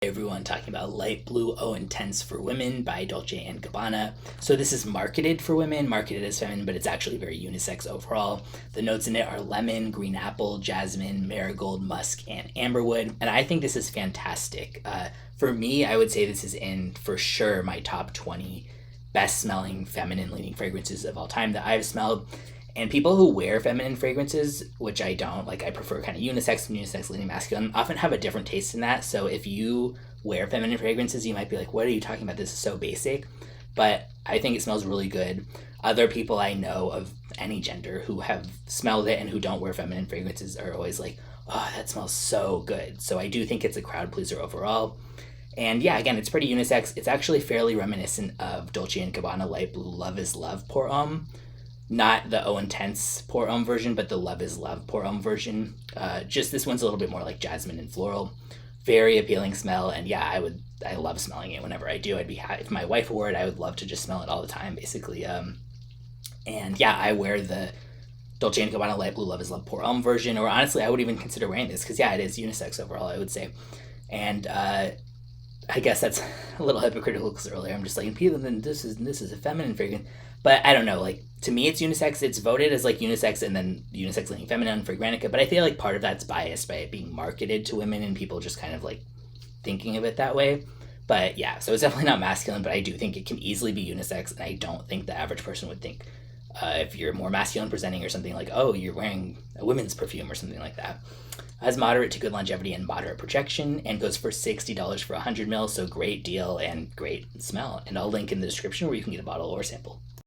Everyone talking about light blue oh intense for women by Dolce and Gabbana. So this is marketed for women, marketed as feminine, but it's actually very unisex overall. The notes in it are lemon, green apple, jasmine, marigold, musk, and amberwood, and I think this is fantastic. For me, I would say this is in for sure my top 20 best smelling feminine leaning fragrances of all time that I've smelled. And people who wear feminine fragrances, which I don't, like I prefer kind of unisex and unisex leaning masculine, often have a different taste in that. So if you wear feminine fragrances, you might be like, what are you talking about? This is so basic. But I think it smells really good. Other people I know of any gender who have smelled it and who don't wear feminine fragrances are always like, oh, that smells so good. So I do think it's a crowd pleaser overall. And yeah, again, it's pretty unisex. It's actually fairly reminiscent of Dolce & Gabbana Light Blue Love is Love Pour Homme. Not the Oh Intense Pour Homme version, but the Love is Love Pour Homme version. Just this one's a little bit more like jasmine and floral. Very appealing smell, and yeah, I love smelling it whenever I do. I'd be happy if my wife wore it. I would love to just smell it all the time, basically. And yeah, I wear the Dolce & Gabbana Light Blue Love is Love Pour Homme version, or honestly, I would even consider wearing this because yeah, it is unisex overall, I would say. And I guess that's a little hypocritical because earlier I'm just like, then this is a feminine fragrance, but I don't know. Like to me, it's unisex. It's voted as like unisex and then unisex leaning feminine for Granitica, but I feel like part of that's biased by it being marketed to women and people just kind of like thinking of it that way. But yeah, so it's definitely not masculine, but I do think it can easily be unisex, and I don't think the average person would think if you're more masculine presenting or something like, oh, you're wearing a women's perfume or something like that. Has moderate to good longevity and moderate projection, and goes for $60 for 100 ml, so great deal and great smell. And I'll link in the description where you can get a bottle or sample.